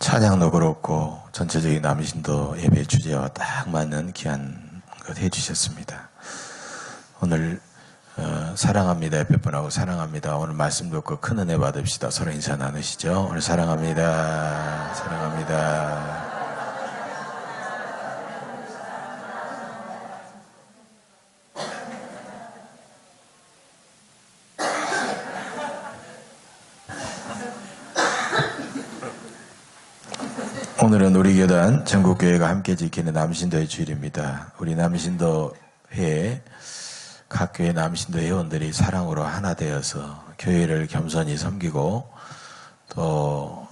찬양도 그렇고 전체적인 남신도 예배 주제와 딱 맞는 귀한 것 해주셨습니다. 오늘 사랑합니다 몇 번 하고 사랑합니다. 오늘 말씀 듣고 큰 은혜 받읍시다. 서로 인사 나누시죠. 오늘 사랑합니다. 사랑합니다. 오늘은 우리 교단 전국교회가 함께 지키는 남신도의 주일입니다. 우리 남신도회 각 교회 남신도 회원들이 사랑으로 하나 되어서 교회를 겸손히 섬기고 또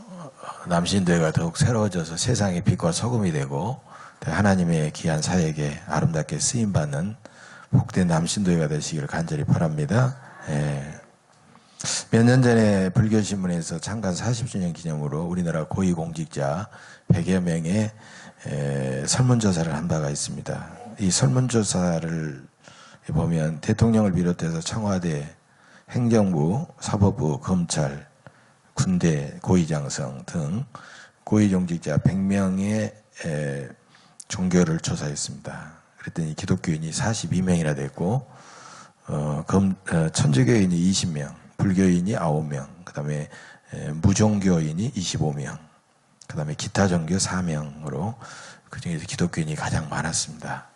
남신도회가 더욱 새로워져서 세상의 빛과 소금이 되고 하나님의 귀한 사역에 아름답게 쓰임받는 복된 남신도회가 되시기를 간절히 바랍니다. 몇 년 전에 불교신문에서 창간 40주년 기념으로 우리나라 고위공직자 100여 명의 설문조사를 한 바가 있습니다. 이 설문조사를 보면 대통령을 비롯해서 청와대, 행정부, 사법부, 검찰, 군대, 고위장성 등 고위공직자 100명의 종교를 조사했습니다. 그랬더니 기독교인이 42명이나 됐고 천주교인이 20명, 불교인이 9명, 그 다음에 무종교인이 25명, 그 다음에 기타 종교 4명으로 그 중에서 기독교인이 가장 많았습니다.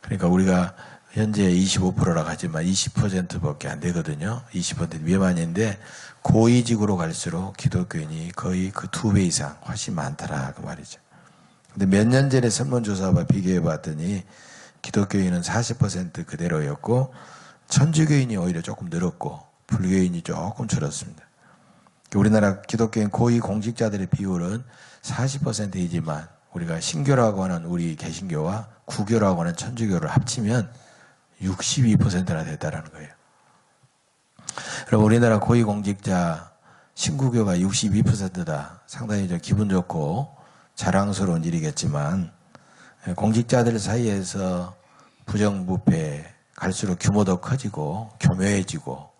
그러니까 우리가 현재 25%라고 하지만 20%밖에 안 되거든요. 20% 미만인데 고위직으로 갈수록 기독교인이 거의 그 2배 이상 훨씬 많더라 그 말이죠. 근데 몇 년 전에 설문조사와 비교해 봤더니 기독교인은 40% 그대로였고 천주교인이 오히려 조금 늘었고 불교인이 조금 줄었습니다. 우리나라 기독교인 고위 공직자들의 비율은 40%이지만 우리가 신교라고 하는 우리 개신교와 구교라고 하는 천주교를 합치면 62%나 됐다는 거예요. 여러분 우리나라 고위 공직자 신구교가 62%다. 상당히 좀 기분 좋고 자랑스러운 일이겠지만 공직자들 사이에서 부정부패 갈수록 규모도 커지고 교묘해지고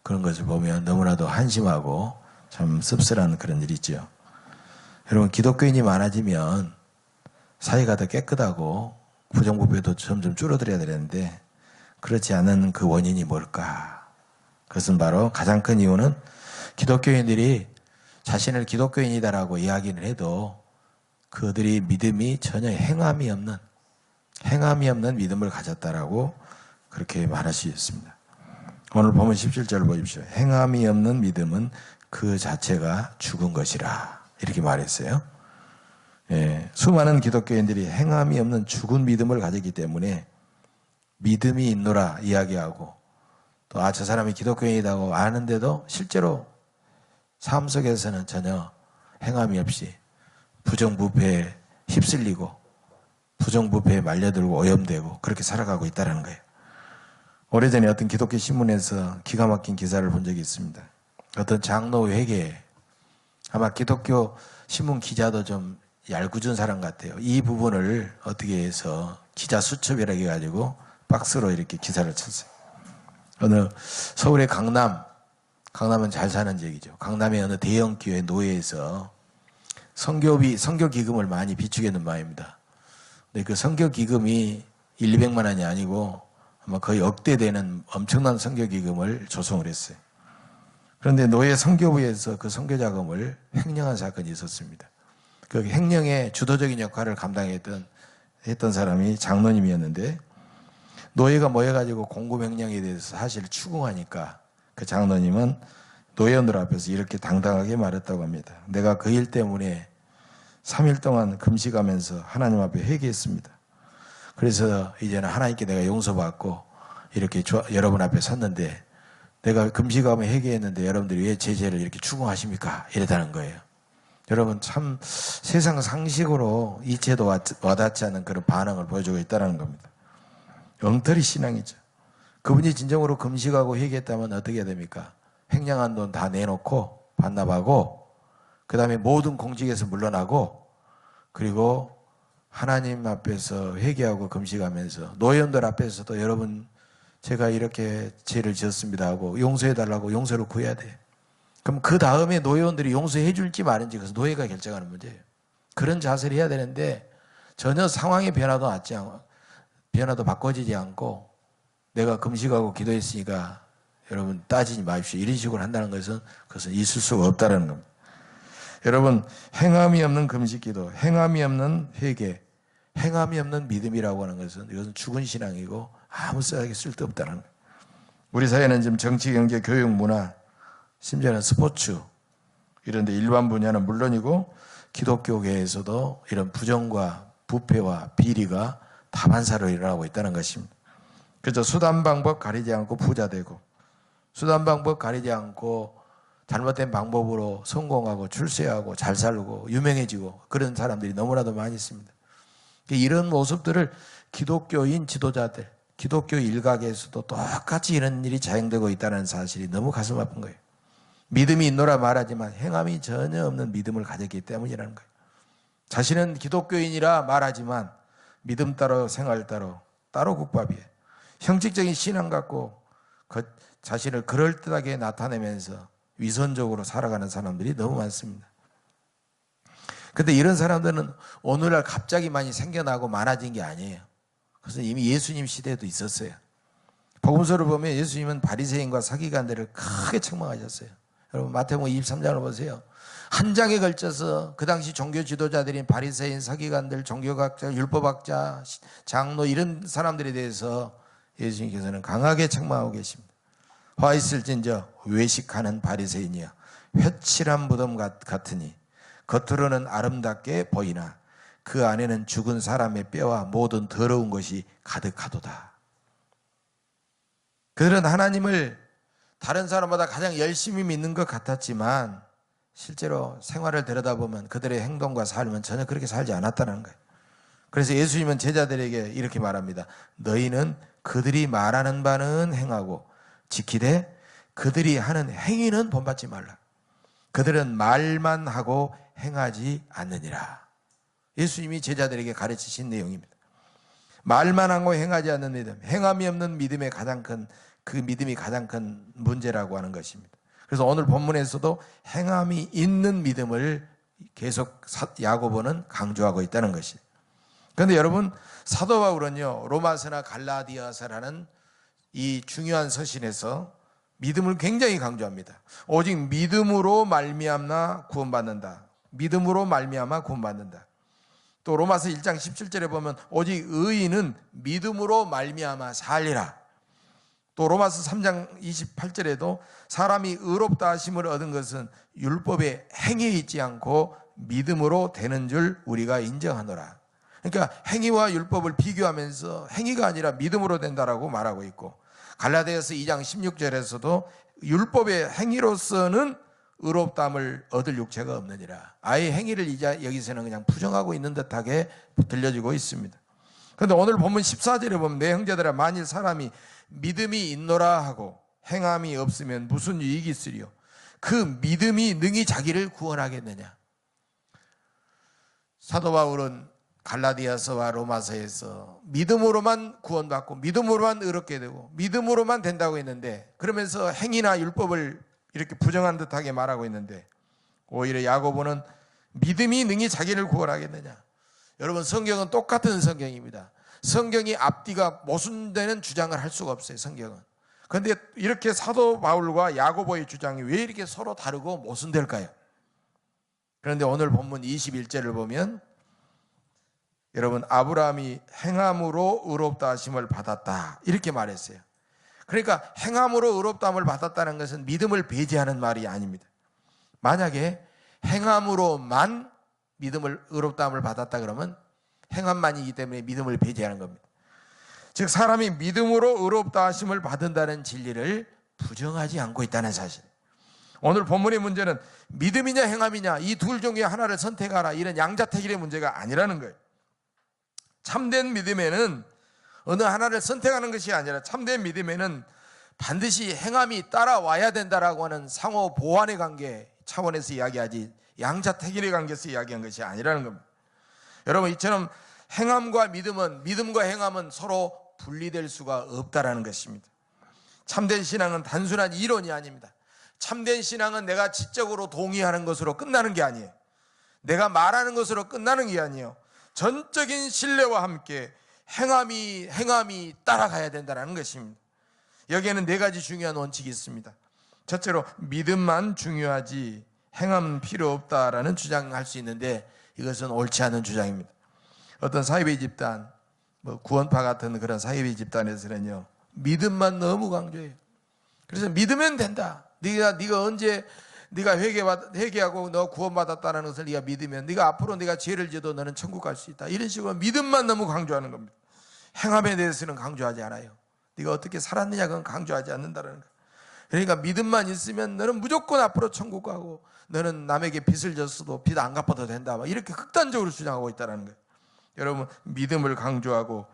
그런 것을 보면 너무나도 한심하고 참 씁쓸한 그런 일이죠. 여러분 기독교인이 많아지면 사회가 더 깨끗하고 부정부패도 점점 줄어들어야 되는데 그렇지 않은 그 원인이 뭘까? 그것은 바로 가장 큰 이유는 기독교인들이 자신을 기독교인이다라고 이야기를 해도 그들이 믿음이 전혀 행함이 없는 믿음을 가졌다라고 그렇게 말할 수 있습니다. 오늘 보면 17절 보십시오. 행함이 없는 믿음은 그 자체가 죽은 것이라 이렇게 말했어요. 수많은 기독교인들이 행함이 없는 죽은 믿음을 가졌기 때문에 믿음이 있노라 이야기하고 또 저 사람이 기독교인이라고 아는데도 실제로 삶 속에서는 전혀 행함이 없이 부정부패에 휩쓸리고 부정부패에 말려들고 오염되고 그렇게 살아가고 있다는 거예요. 오래전에 어떤 기독교 신문에서 기가 막힌 기사를 본 적이 있습니다. 어떤 장로 회계, 아마 기독교 신문 기자도 좀 얄궂은 사람 같아요. 이 부분을 어떻게 해서 기자 수첩이라고 해가지고 박스로 이렇게 기사를 쳤어요. 어느 서울의 강남은 잘 사는 지역이죠. 강남의 어느 대형 교회 노예에서 선교 기금을 많이 비축했는 바입니다. 근데 그 선교 기금이 100~200만 원이 아니고 아마 거의 억대 되는 엄청난 선교 기금을 조성을 했어요. 그런데 노예 선교부에서 그 선교 자금을 횡령한 사건이 있었습니다. 그 횡령의 주도적인 역할을 했던 사람이 장로님이었는데 노예가 모여가지고 공금 횡령에 대해서 사실을 추궁하니까 그 장로님은 노예원들 앞에서 이렇게 당당하게 말했다고 합니다. 내가 그 일 때문에 3일 동안 금식하면서 하나님 앞에 회개했습니다. 그래서 이제는 하나님께 내가 용서받고 이렇게 여러분 앞에 섰는데 내가 금식하며 회개했는데 여러분들이 왜 제 죄를 이렇게 추궁하십니까? 이랬다는 거예요. 여러분 참 세상 상식으로 이체도 와닿지 않는 그런 반응을 보여주고 있다는 겁니다. 엉터리 신앙이죠. 그분이 진정으로 금식하고 회개했다면 어떻게 해야 됩니까? 횡령한 돈 다 내놓고 반납하고 그 다음에 모든 공직에서 물러나고 그리고 하나님 앞에서 회개하고 금식하면서 노예원들 앞에서도 여러분 제가 이렇게 죄를 지었습니다 하고 용서해달라고 용서를 구해야 돼. 그럼 그 다음에 노예원들이 용서해 줄지 말은지 그것은 노예가 결정하는 문제예요. 그런 자세를 해야 되는데 전혀 상황의 변화도 바꿔지지 않고 내가 금식하고 기도했으니까 여러분 따지지 마십시오. 이런 식으로 한다는 것은 그것은 있을 수가 없다는 겁니다. 여러분, 행함이 없는 금식기도, 행함이 없는 회개, 행함이 없는 믿음이라고 하는 것은 이것은 죽은 신앙이고 아무 쓸데없다는 거예요. 우리 사회는 지금 정치, 경제, 교육, 문화, 심지어는 스포츠 이런 데 일반 분야는 물론이고 기독교계에서도 이런 부정과 부패와 비리가 다반사로 일어나고 있다는 것입니다. 그래서 수단 방법 가리지 않고 부자 되고 수단 방법 가리지 않고 잘못된 방법으로 성공하고 출세하고 잘 살고 유명해지고 그런 사람들이 너무나도 많이 있습니다. 이런 모습들을 기독교인 지도자들, 기독교 일각에서도 똑같이 이런 일이 자행되고 있다는 사실이 너무 가슴 아픈 거예요. 믿음이 있노라 말하지만 행함이 전혀 없는 믿음을 가졌기 때문이라는 거예요. 자신은 기독교인이라 말하지만 믿음 따로 생활 따로 국밥이에요. 형식적인 신앙 갖고 자신을 그럴듯하게 나타내면서 위선적으로 살아가는 사람들이 너무 많습니다. 그런데 이런 사람들은 오늘날 갑자기 많이 생겨나고 많아진 게 아니에요. 그래서 이미 예수님 시대에도 있었어요. 복음서를 보면 예수님은 바리새인과 서기관들을 크게 책망하셨어요. 여러분 마태복음 23장을 보세요. 한 장에 걸쳐서 그 당시 종교 지도자들인 바리새인, 서기관들, 종교학자, 율법학자, 장로 이런 사람들에 대해서 예수님께서는 강하게 책망하고 계십니다. 화 있을진저 외식하는 바리새인이여 회칠한 무덤 같으니 겉으로는 아름답게 보이나 그 안에는 죽은 사람의 뼈와 모든 더러운 것이 가득하도다. 그들은 하나님을 다른 사람보다 가장 열심히 믿는 것 같았지만 실제로 생활을 들여다보면 그들의 행동과 삶은 전혀 그렇게 살지 않았다는 거예요. 그래서 예수님은 제자들에게 이렇게 말합니다. 너희는 그들이 말하는 바는 행하고 지키되 그들이 하는 행위는 본받지 말라. 그들은 말만 하고 행하지 않느니라. 예수님이 제자들에게 가르치신 내용입니다. 말만 하고 행하지 않는 믿음, 행함이 없는 믿음의 그 믿음이 가장 큰 문제라고 하는 것입니다. 그래서 오늘 본문에서도 행함이 있는 믿음을 계속 야고보는 강조하고 있다는 것이에요. 그런데 여러분 사도 바울은요 로마서나 갈라디아서라는 이 중요한 서신에서 믿음을 굉장히 강조합니다. 오직 믿음으로 말미암아 구원받는다. 믿음으로 말미암아 구원받는다. 또 로마서 1장 17절에 보면 오직 의인은 믿음으로 말미암아 살리라. 또 로마서 3장 28절에도 사람이 의롭다 하심을 얻은 것은 율법의 행위에 있지 않고 믿음으로 되는 줄 우리가 인정하노라. 그러니까 행위와 율법을 비교하면서 행위가 아니라 믿음으로 된다라고 말하고 있고 갈라디아서 2장 16절에서도 율법의 행위로서는 의롭다함을 얻을 육체가 없느니라. 아예 행위를 이제 여기서는 그냥 부정하고 있는 듯하게 들려지고 있습니다. 그런데 오늘 본문 14절에 보면 내 형제들아 만일 사람이 믿음이 있노라 하고 행함이 없으면 무슨 유익이 있으리요. 그 믿음이 능히 자기를 구원하겠느냐. 사도 바울은 갈라디아서와 로마서에서 믿음으로만 구원받고 믿음으로만 의롭게 되고 믿음으로만 된다고 했는데 그러면서 행위나 율법을 이렇게 부정한 듯하게 말하고 있는데 오히려 야고보는 믿음이 능히 자기를 구원하겠느냐. 여러분 성경은 똑같은 성경입니다. 성경이 앞뒤가 모순되는 주장을 할 수가 없어요. 성경은. 그런데 이렇게 사도 바울과 야고보의 주장이 왜 이렇게 서로 다르고 모순될까요? 그런데 오늘 본문 21절을 보면 여러분 아브라함이 행함으로 의롭다 하심을 받았다 이렇게 말했어요. 그러니까 행함으로 의롭다함을 받았다는 것은 믿음을 배제하는 말이 아닙니다. 만약에 행함으로만 믿음을 의롭다함을 받았다 그러면 행함만이기 때문에 믿음을 배제하는 겁니다. 즉 사람이 믿음으로 의롭다 하심을 받는다는 진리를 부정하지 않고 있다는 사실. 오늘 본문의 문제는 믿음이냐 행함이냐 이 둘 중에 하나를 선택하라 이런 양자택일의 문제가 아니라는 거예요. 참된 믿음에는 어느 하나를 선택하는 것이 아니라 참된 믿음에는 반드시 행함이 따라와야 된다라고 하는 상호 보완의 관계 차원에서 이야기하지 양자택일의 관계에서 이야기한 것이 아니라는 겁니다. 여러분 이처럼 행함과 믿음과 행함은 서로 분리될 수가 없다라는 것입니다. 참된 신앙은 단순한 이론이 아닙니다. 참된 신앙은 내가 지적으로 동의하는 것으로 끝나는 게 아니에요. 내가 말하는 것으로 끝나는 게 아니에요. 전적인 신뢰와 함께 행함이 따라가야 된다는 것입니다. 여기에는 네 가지 중요한 원칙이 있습니다. 첫째로 믿음만 중요하지 행함은 필요 없다라는 주장할 수 있는데, 이것은 옳지 않은 주장입니다. 어떤 사이비 집단, 구원파 같은 그런 사이비 집단에서는요, 믿음만 너무 강조해요. 그래서 믿으면 된다. 네가 언제 네가 회개하고 너 구원받았다는 것을 네가 믿으면 네가 앞으로 네가 죄를 지어도 너는 천국 갈 수 있다. 이런 식으로 믿음만 너무 강조하는 겁니다. 행함에 대해서는 강조하지 않아요. 네가 어떻게 살았느냐 그건 강조하지 않는다는 거예요. 그러니까 믿음만 있으면 너는 무조건 앞으로 천국 가고 너는 남에게 빚을 졌어도 빚 안 갚아도 된다. 이렇게 극단적으로 주장하고 있다는 거예요. 여러분, 믿음을 강조하고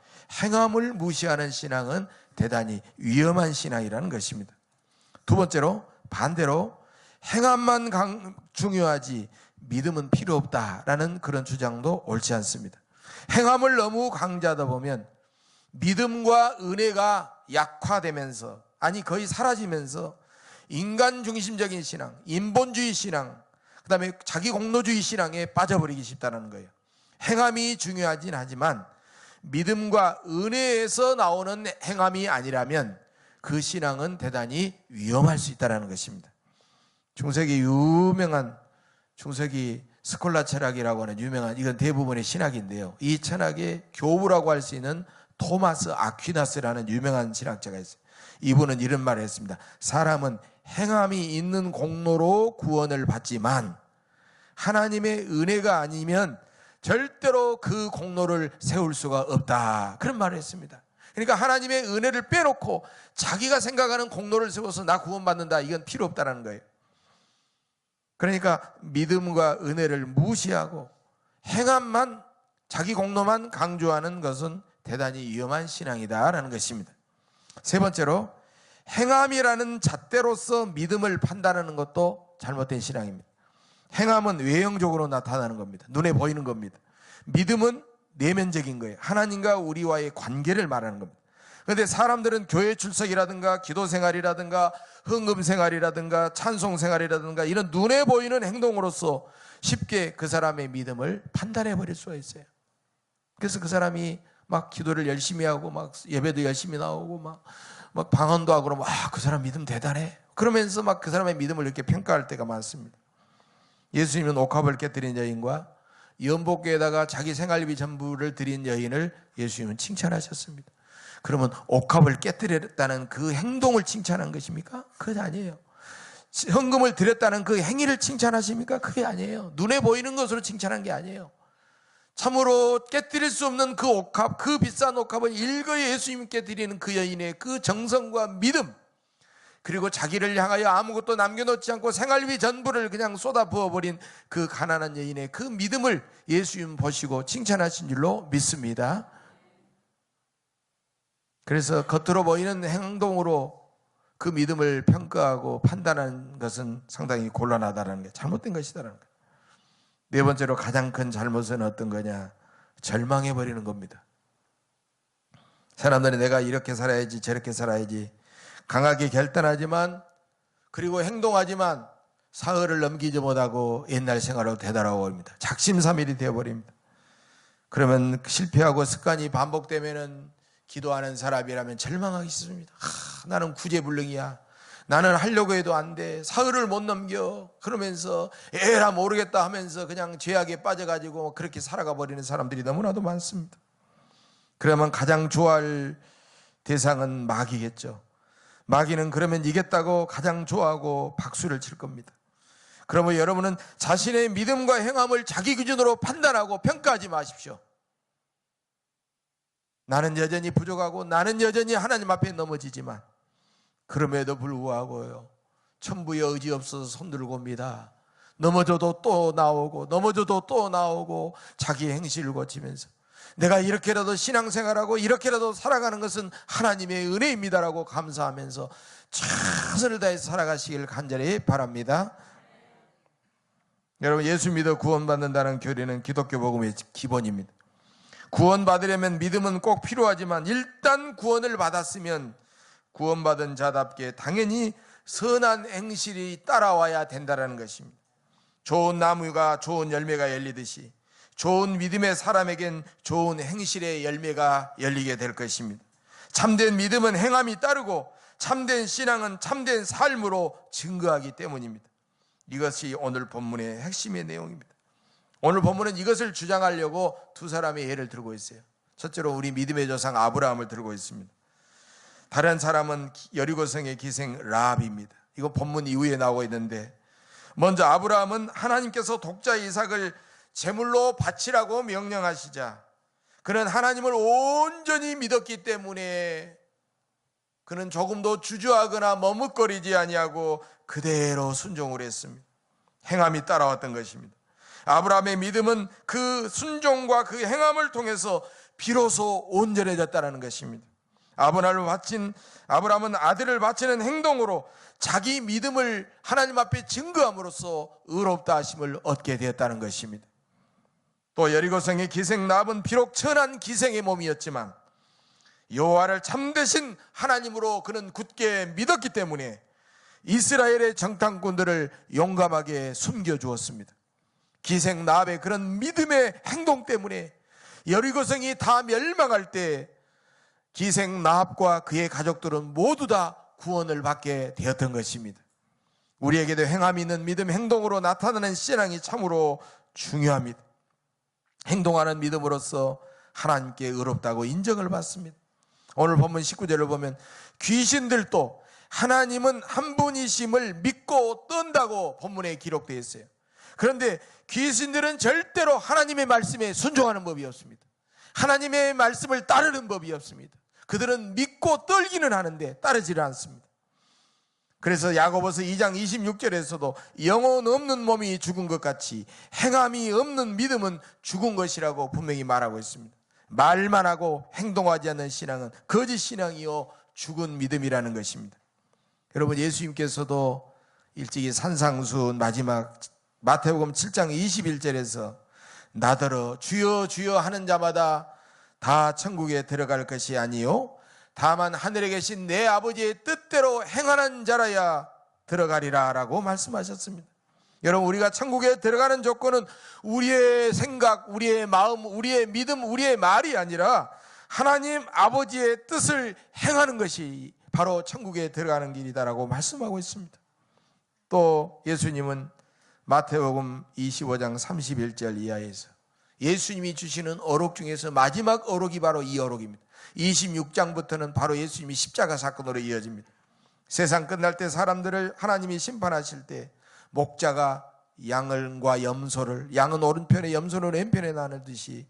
행함을 무시하는 신앙은 대단히 위험한 신앙이라는 것입니다. 두 번째로, 반대로 행함만 중요하지 믿음은 필요 없다라는 그런 주장도 옳지 않습니다. 행함을 너무 강조하다 보면 믿음과 은혜가 약화되면서, 아니 거의 사라지면서 인간 중심적인 신앙, 인본주의 신앙, 그 다음에 자기 공로주의 신앙에 빠져버리기 쉽다는 거예요. 행함이 중요하진 하지만 믿음과 은혜에서 나오는 행함이 아니라면 그 신앙은 대단히 위험할 수 있다는 것입니다. 중세기 유명한 중세기 스콜라 철학이라고 하는 유명한, 이건 대부분의 신학인데요, 이 철학의 교부라고 할 수 있는 토마스 아퀴나스라는 유명한 신학자가 있어요. 이분은 이런 말을 했습니다. 사람은 행함이 있는 공로로 구원을 받지만 하나님의 은혜가 아니면 절대로 그 공로를 세울 수가 없다, 그런 말을 했습니다. 그러니까 하나님의 은혜를 빼놓고 자기가 생각하는 공로를 세워서 나 구원받는다, 이건 필요 없다는 거예요. 그러니까 믿음과 은혜를 무시하고 행함만, 자기 공로만 강조하는 것은 대단히 위험한 신앙이다라는 것입니다. 세 번째로, 행함이라는 잣대로서 믿음을 판단하는 것도 잘못된 신앙입니다. 행함은 외형적으로 나타나는 겁니다. 눈에 보이는 겁니다. 믿음은 내면적인 거예요. 하나님과 우리와의 관계를 말하는 겁니다. 그런데 사람들은 교회 출석이라든가 기도 생활이라든가 헌금 생활이라든가 찬송 생활이라든가 이런 눈에 보이는 행동으로서 쉽게 그 사람의 믿음을 판단해 버릴 수가 있어요. 그래서 그 사람이 막 기도를 열심히 하고 막 예배도 열심히 나오고 막 방언도 하고 그러면 그 사람 믿음 대단해, 그러면서 막 그 사람의 믿음을 이렇게 평가할 때가 많습니다. 예수님은 옥합을 깨뜨린 여인과 연복궤에다가 자기 생활비 전부를 드린 여인을 예수님은 칭찬하셨습니다. 그러면 옥합을 깨뜨렸다는 그 행동을 칭찬한 것입니까? 그게 아니에요. 헌금을 드렸다는 그 행위를 칭찬하십니까? 그게 아니에요. 눈에 보이는 것으로 칭찬한 게 아니에요. 참으로 깨뜨릴 수 없는 그 옥합, 그 비싼 옥합을 일거에 예수님께 드리는 그 여인의 그 정성과 믿음, 그리고 자기를 향하여 아무것도 남겨놓지 않고 생활비 전부를 그냥 쏟아 부어버린 그 가난한 여인의 그 믿음을 예수님 보시고 칭찬하신 줄로 믿습니다. 그래서 겉으로 보이는 행동으로 그 믿음을 평가하고 판단하는 것은 상당히 곤란하다는 게, 잘못된 것이다라는 거예요. 네 번째로, 가장 큰 잘못은 어떤 거냐? 절망해버리는 겁니다. 사람들이 내가 이렇게 살아야지 저렇게 살아야지 강하게 결단하지만, 그리고 행동하지만 사흘을 넘기지 못하고 옛날 생활로 되돌아옵니다. 작심삼일이 되어버립니다. 그러면 실패하고 습관이 반복되면은 기도하는 사람이라면 절망하기 쉽습니다. 나는 구제불능이야. 나는 하려고 해도 안 돼. 사흘을 못 넘겨. 그러면서 에라 모르겠다 하면서 그냥 죄악에 빠져가지고 그렇게 살아가 버리는 사람들이 너무나도 많습니다. 그러면 가장 좋아할 대상은 마귀겠죠. 마귀는 그러면 이겼다고 가장 좋아하고 박수를 칠 겁니다. 그러면 여러분은 자신의 믿음과 행함을 자기 기준으로 판단하고 평가하지 마십시오. 나는 여전히 부족하고 나는 여전히 하나님 앞에 넘어지지만 그럼에도 불구하고요, 천부의 의지 없어서 손들고 옵니다. 넘어져도 또 나오고 넘어져도 또 나오고 자기 행실을 고치면서 내가 이렇게라도 신앙생활하고 이렇게라도 살아가는 것은 하나님의 은혜입니다라고 감사하면서 최선을 다해서 살아가시길 간절히 바랍니다. 여러분, 예수 믿어 구원받는다는 교리는 기독교 복음의 기본입니다. 구원받으려면 믿음은 꼭 필요하지만 일단 구원을 받았으면 구원받은 자답게 당연히 선한 행실이 따라와야 된다는 것입니다. 좋은 나무가 좋은 열매가 열리듯이 좋은 믿음의 사람에겐 좋은 행실의 열매가 열리게 될 것입니다. 참된 믿음은 행함이 따르고 참된 신앙은 참된 삶으로 증거하기 때문입니다. 이것이 오늘 본문의 핵심의 내용입니다. 오늘 본문은 이것을 주장하려고 두 사람의 예를 들고 있어요. 첫째로 우리 믿음의 조상 아브라함을 들고 있습니다. 다른 사람은 여리고성의 기생 라합입니다. 이거 본문 이후에 나오고 있는데, 먼저 아브라함은 하나님께서 독자 이삭을 제물로 바치라고 명령하시자 그는 하나님을 온전히 믿었기 때문에 그는 조금도 주저하거나 머뭇거리지 아니하고 그대로 순종을 했습니다. 행함이 따라왔던 것입니다. 아브라함의 믿음은 그 순종과 그 행함을 통해서 비로소 온전해졌다는 것입니다. 아브라함은 아들을 바치는 행동으로 자기 믿음을 하나님 앞에 증거함으로써 의롭다 하심을 얻게 되었다는 것입니다. 또 여리고성의 기생 라합은 비록 천한 기생의 몸이었지만 여호와를 참되신 하나님으로 그는 굳게 믿었기 때문에 이스라엘의 정탐꾼들을 용감하게 숨겨주었습니다. 기생 라합의 그런 믿음의 행동 때문에 여리고성이 다 멸망할 때 기생 라합과 그의 가족들은 모두 다 구원을 받게 되었던 것입니다. 우리에게도 행함이 있는 믿음 행동으로 나타나는 신앙이 참으로 중요합니다. 행동하는 믿음으로써 하나님께 의롭다고 인정을 받습니다. 오늘 본문 19절을 보면 귀신들도 하나님은 한 분이심을 믿고 떤다고 본문에 기록되어 있어요. 그런데 귀신들은 절대로 하나님의 말씀에 순종하는 법이 없습니다. 하나님의 말씀을 따르는 법이 없습니다. 그들은 믿고 떨기는 하는데 따르지를 않습니다. 그래서 야고보서 2장 26절에서도 영혼 없는 몸이 죽은 것 같이 행함이 없는 믿음은 죽은 것이라고 분명히 말하고 있습니다. 말만 하고 행동하지 않는 신앙은 거짓 신앙이요 죽은 믿음이라는 것입니다. 여러분, 예수님께서도 일찍이 산상수훈 마지막 마태복음 7장 21절에서 나더러 주여 주여 하는 자마다 다 천국에 들어갈 것이 아니요 다만 하늘에 계신 내 아버지의 뜻대로 행하는 자라야 들어가리라 라고 말씀하셨습니다. 여러분, 우리가 천국에 들어가는 조건은 우리의 생각, 우리의 마음, 우리의 믿음, 우리의 말이 아니라 하나님 아버지의 뜻을 행하는 것이 바로 천국에 들어가는 길이다라고 말씀하고 있습니다. 또 예수님은 마태복음 25장 31절 이하에서 예수님이 주시는 어록 중에서 마지막 어록이 바로 이 어록입니다. 26장부터는 바로 예수님이 십자가 사건으로 이어집니다. 세상 끝날 때 사람들을 하나님이 심판하실 때 목자가 양과 염소를, 양은 오른편에 염소는 왼편에 나누듯이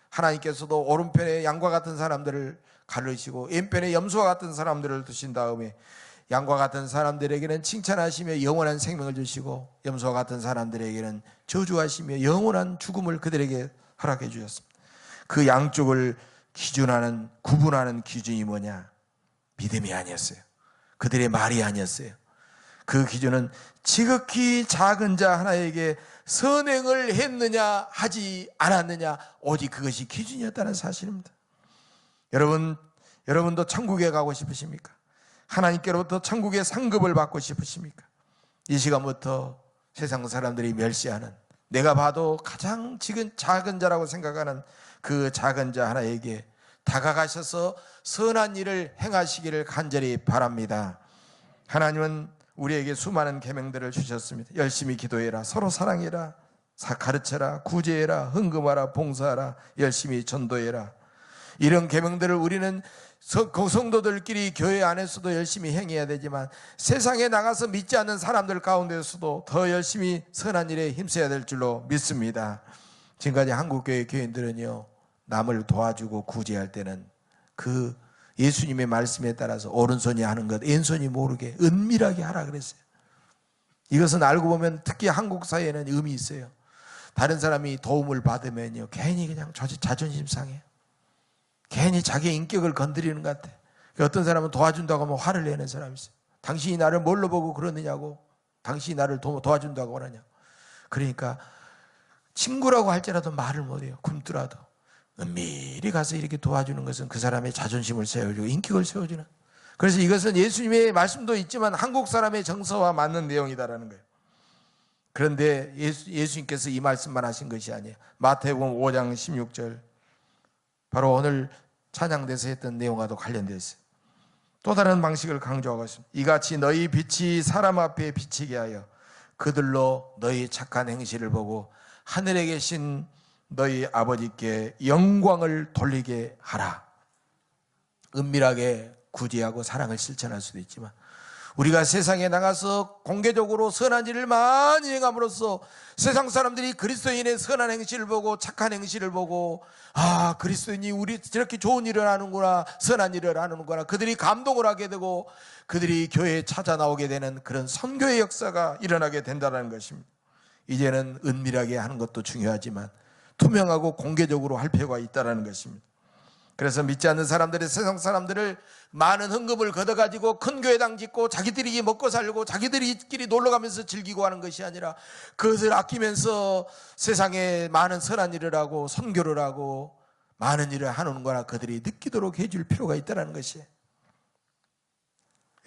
하나님께서도 오른편에 양과 같은 사람들을 가르시고 왼편에 염소와 같은 사람들을 두신 다음에 양과 같은 사람들에게는 칭찬하시며 영원한 생명을 주시고 염소와 같은 사람들에게는 저주하시며 영원한 죽음을 그들에게 허락해 주셨습니다. 그 양쪽을 기준하는, 구분하는 기준이 뭐냐? 믿음이 아니었어요. 그들의 말이 아니었어요. 그 기준은 지극히 작은 자 하나에게 선행을 했느냐 하지 않았느냐, 오직 그것이 기준이었다는 사실입니다. 여러분도 천국에 가고 싶으십니까? 하나님께로부터 천국의 상급을 받고 싶으십니까? 이 시간부터 세상 사람들이 멸시하는, 내가 봐도 가장 지금 작은 자라고 생각하는 그 작은 자 하나에게 다가가셔서 선한 일을 행하시기를 간절히 바랍니다. 하나님은 우리에게 수많은 계명들을 주셨습니다. 열심히 기도해라, 서로 사랑해라, 가르쳐라, 구제해라, 헌금하라, 봉사하라, 열심히 전도해라. 이런 계명들을 우리는 성도들끼리 교회 안에서도 열심히 행해야 되지만 세상에 나가서 믿지 않는 사람들 가운데서도 더 열심히 선한 일에 힘써야 될 줄로 믿습니다. 지금까지 한국교회 교인들은요, 남을 도와주고 구제할 때는 그 예수님의 말씀에 따라서 오른손이 하는 것 왼손이 모르게 은밀하게 하라 그랬어요. 이것은 알고 보면 특히 한국 사회에는 의미 있어요. 다른 사람이 도움을 받으면요, 괜히 그냥 자존심 상해요. 괜히 자기의 인격을 건드리는 것 같아. 어떤 사람은 도와준다고 하면 화를 내는 사람이 있어요. 당신이 나를 뭘로 보고 그러느냐고, 당신이 나를 도와준다고 하느냐. 그러니까 친구라고 할지라도 말을 못해요. 굶더라도 은밀히 가서 이렇게 도와주는 것은 그 사람의 자존심을 세워주고 인격을 세워주는, 그래서 이것은 예수님의 말씀도 있지만 한국 사람의 정서와 맞는 내용이다라는 거예요. 그런데 예수님께서 이 말씀만 하신 것이 아니에요. 마태복음 5장 16절, 바로 오늘 찬양대에서 했던 내용과도 관련되어 있어요. 또 다른 방식을 강조하고 있습니다. 이같이 너희 빛이 사람 앞에 비치게 하여 그들로 너희 착한 행실을 보고 하늘에 계신 너희 아버지께 영광을 돌리게 하라. 은밀하게 구제하고 사랑을 실천할 수도 있지만, 우리가 세상에 나가서 공개적으로 선한 일을 많이 행함으로써 세상 사람들이 그리스도인의 선한 행실을 보고 착한 행실을 보고, 아, 그리스도인이 우리 저렇게 좋은 일을 하는구나, 선한 일을 하는구나, 그들이 감동을 하게 되고 그들이 교회에 찾아 나오게 되는 그런 선교의 역사가 일어나게 된다는 것입니다. 이제는 은밀하게 하는 것도 중요하지만 투명하고 공개적으로 할 필요가 있다는 것입니다. 그래서 믿지 않는 사람들이 세상 사람들을 많은 헌금을 걷어가지고 큰 교회당 짓고 자기들이 먹고 살고 자기들이끼리 놀러가면서 즐기고 하는 것이 아니라 그것을 아끼면서 세상에 많은 선한 일을 하고 선교를 하고 많은 일을 하는 거나 그들이 느끼도록 해줄 필요가 있다는 것이에요.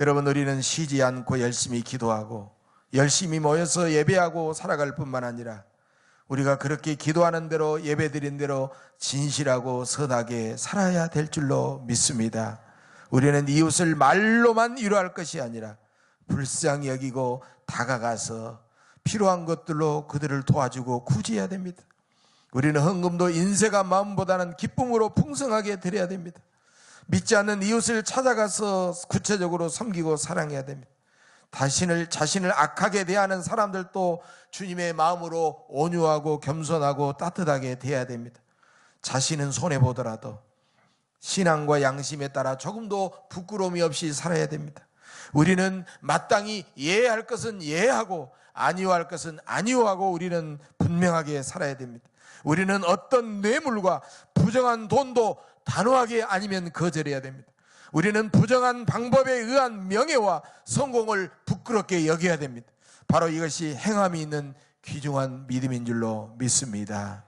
여러분, 우리는 쉬지 않고 열심히 기도하고 열심히 모여서 예배하고 살아갈 뿐만 아니라 우리가 그렇게 기도하는 대로 예배드린 대로 진실하고 선하게 살아야 될 줄로 믿습니다. 우리는 이웃을 말로만 위로할 것이 아니라 불쌍히 여기고 다가가서 필요한 것들로 그들을 도와주고 구제해야 됩니다. 우리는 헌금도 인색한 마음보다는 기쁨으로 풍성하게 드려야 됩니다. 믿지 않는 이웃을 찾아가서 구체적으로 섬기고 사랑해야 됩니다. 자신을 악하게 대하는 사람들도 주님의 마음으로 온유하고 겸손하고 따뜻하게 대해야 됩니다. 자신은 손해보더라도 신앙과 양심에 따라 조금도 부끄러움이 없이 살아야 됩니다. 우리는 마땅히 예할 것은 예하고 아니오할 것은 아니오하고 우리는 분명하게 살아야 됩니다. 우리는 어떤 뇌물과 부정한 돈도 단호하게 아니면 거절해야 됩니다. 우리는 부정한 방법에 의한 명예와 성공을 부끄럽게 여겨야 됩니다. 바로 이것이 행함이 있는 귀중한 믿음인 줄로 믿습니다.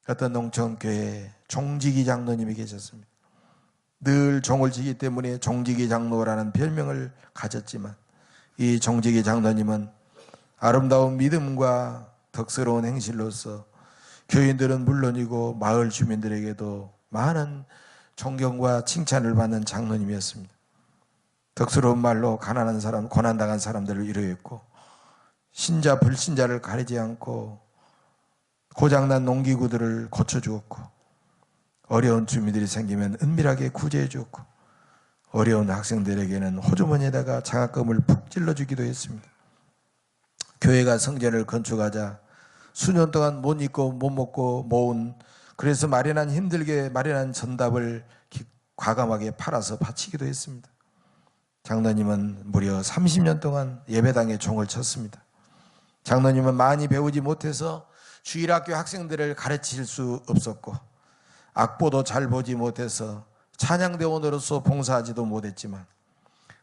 어떤 농촌교회에 종지기 장로님이 계셨습니다. 늘 종을 지기 때문에 종지기 장로라는 별명을 가졌지만 이 종지기 장로님은 아름다운 믿음과 덕스러운 행실로서 교인들은 물론이고 마을 주민들에게도 많은 존경과 칭찬을 받는 장로님이었습니다. 덕스러운 말로 가난한 사람, 고난당한 사람들을 위로했고 신자 불신자를 가리지 않고 고장난 농기구들을 고쳐주었고 어려운 주민들이 생기면 은밀하게 구제해 주었고 어려운 학생들에게는 호주머니에다가 장학금을 푹 찔러주기도 했습니다. 교회가 성전을 건축하자 수년 동안 못 입고 못 먹고 모은, 그래서 힘들게 마련한 전답을 과감하게 팔아서 바치기도 했습니다. 장로님은 무려 30년 동안 예배당에 종을 쳤습니다. 장로님은 많이 배우지 못해서 주일학교 학생들을 가르칠 수 없었고 악보도 잘 보지 못해서 찬양대원으로서 봉사하지도 못했지만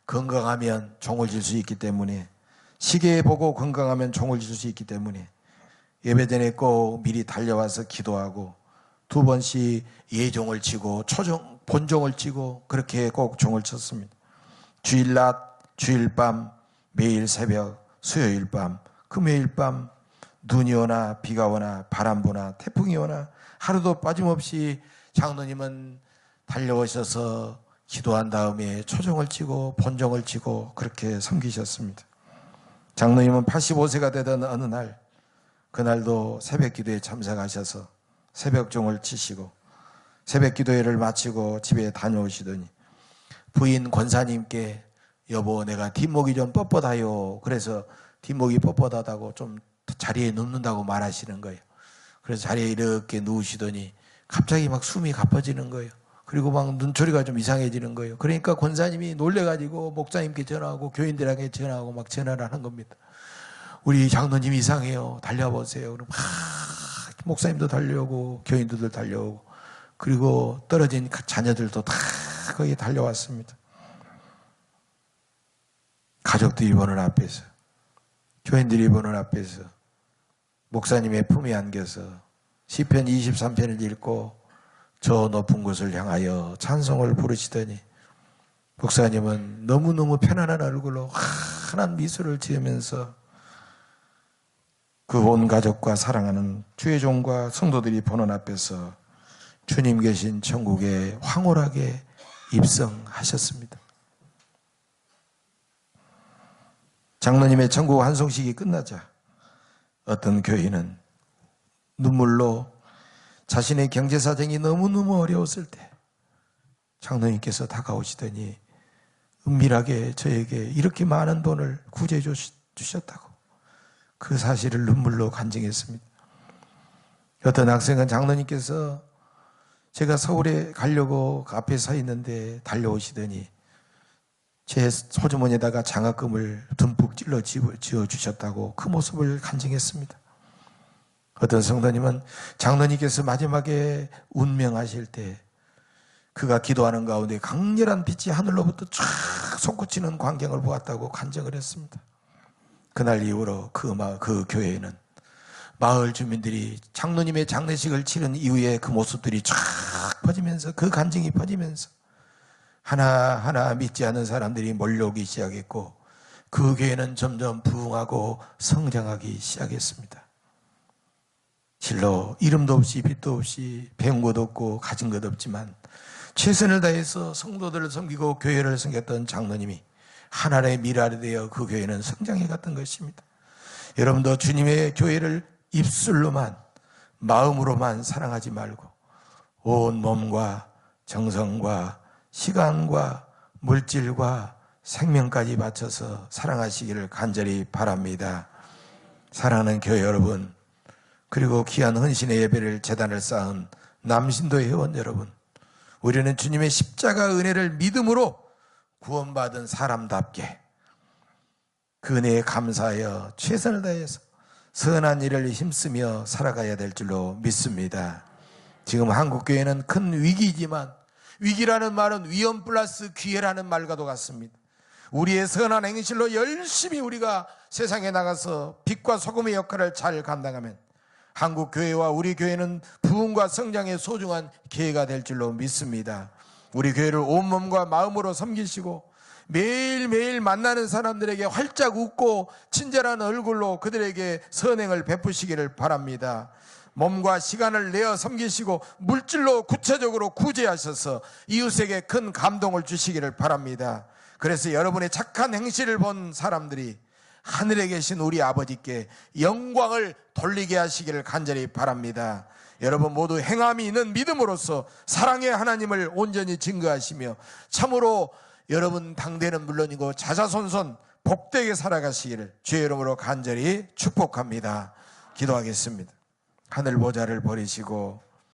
건강하면 종을 질 수 있기 때문에, 시계 보고 건강하면 종을 질 수 있기 때문에 예배 전에 꼭 미리 달려와서 기도하고 2번씩 예종을 치고 본종을 치고 그렇게 꼭 종을 쳤습니다. 주일 낮, 주일 밤, 매일 새벽, 수요일 밤, 금요일 밤, 눈이 오나 비가 오나 바람 부나 태풍이 오나 하루도 빠짐없이 장로님은 달려오셔서 기도한 다음에 초종을 치고 본종을 치고 그렇게 섬기셨습니다. 장로님은 85세가 되던 어느 날, 그날도 새벽 기도에 참석하셔서 새벽종을 치시고 새벽 기도회를 마치고 집에 다녀오시더니 부인 권사님께 여보 내가 뒷목이 좀 뻣뻣하요. 그래서 뒷목이 뻣뻣하다고 좀 자리에 눕는다고 말하시는 거예요. 그래서 자리에 이렇게 누우시더니 갑자기 막 숨이 가빠지는 거예요. 그리고 막 눈초리가 좀 이상해지는 거예요. 그러니까 권사님이 놀래가지고 목사님께 전화하고 교인들에게 전화하고 막 전화를 하는 겁니다. 우리 장로님 이상해요. 달려보세요. 그럼 막 목사님도 달려오고 교인들도 달려오고 그리고 떨어진 자녀들도 다 거기 달려왔습니다. 가족들이 보는 앞에서, 교인들이 보는 앞에서 목사님의 품에 안겨서 시편 23편을 읽고 저 높은 곳을 향하여 찬송을 부르시더니 목사님은 너무너무 편안한 얼굴로 환한 미소를 지으면서 그 온 가족과 사랑하는 주의 종과 성도들이 보는 앞에서 주님 계신 천국에 황홀하게 입성하셨습니다. 장로님의 천국 환송식이 끝나자 어떤 교인은 눈물로 자신의 경제사정이 너무너무 어려웠을 때 장로님께서 다가오시더니 은밀하게 저에게 이렇게 많은 돈을 구제해 주셨다고 그 사실을 눈물로 간증했습니다. 어떤 학생은 장로님께서 제가 서울에 가려고 그 앞에 서 있는데 달려오시더니 제 소주머니에다가 장학금을 듬뿍 찔러 지어주셨다고 그 모습을 간증했습니다. 어떤 성도님은 장로님께서 마지막에 운명하실 때 그가 기도하는 가운데 강렬한 빛이 하늘로부터 쫙 솟구치는 광경을 보았다고 간증을 했습니다. 그날 이후로 그 교회에는 마을 주민들이 장로님의 장례식을 치른 이후에 그 모습들이 쫙 퍼지면서 그 간증이 퍼지면서 하나하나 믿지 않는 사람들이 몰려오기 시작했고 그 교회는 점점 부흥하고 성장하기 시작했습니다. 실로 이름도 없이 빛도 없이 배운 것 없고 가진 것 없지만 최선을 다해서 성도들을 섬기고 교회를 섬겼던 장로님이 하나님의 미랄이 되어 그 교회는 성장해 갔던 것입니다. 여러분도 주님의 교회를 입술로만 마음으로만 사랑하지 말고 온 몸과 정성과 시간과 물질과 생명까지 바쳐서 사랑하시기를 간절히 바랍니다. 사랑하는 교회 여러분, 그리고 귀한 헌신의 예배를 제단을 쌓은 남신도 회원 여러분, 우리는 주님의 십자가 은혜를 믿음으로 구원받은 사람답게 그 은혜에 감사하여 최선을 다해서 선한 일을 힘쓰며 살아가야 될 줄로 믿습니다. 지금 한국교회는 큰 위기이지만 위기라는 말은 위험 플러스 기회라는 말과도 같습니다. 우리의 선한 행실로 열심히 우리가 세상에 나가서 빛과 소금의 역할을 잘 감당하면 한국교회와 우리 교회는 부흥과 성장의 소중한 기회가 될 줄로 믿습니다. 우리 교회를 온몸과 마음으로 섬기시고 매일매일 만나는 사람들에게 활짝 웃고 친절한 얼굴로 그들에게 선행을 베푸시기를 바랍니다. 몸과 시간을 내어 섬기시고 물질로 구체적으로 구제하셔서 이웃에게 큰 감동을 주시기를 바랍니다. 그래서 여러분의 착한 행실을 본 사람들이 하늘에 계신 우리 아버지께 영광을 돌리게 하시기를 간절히 바랍니다. 여러분 모두 행함이 있는 믿음으로써 사랑의 하나님을 온전히 증거하시며 참으로 여러분 당대는 물론이고 자자손손 복되게 살아가시기를 주의 이름으로 간절히 축복합니다. 기도하겠습니다. 하늘 보좌를 버리시고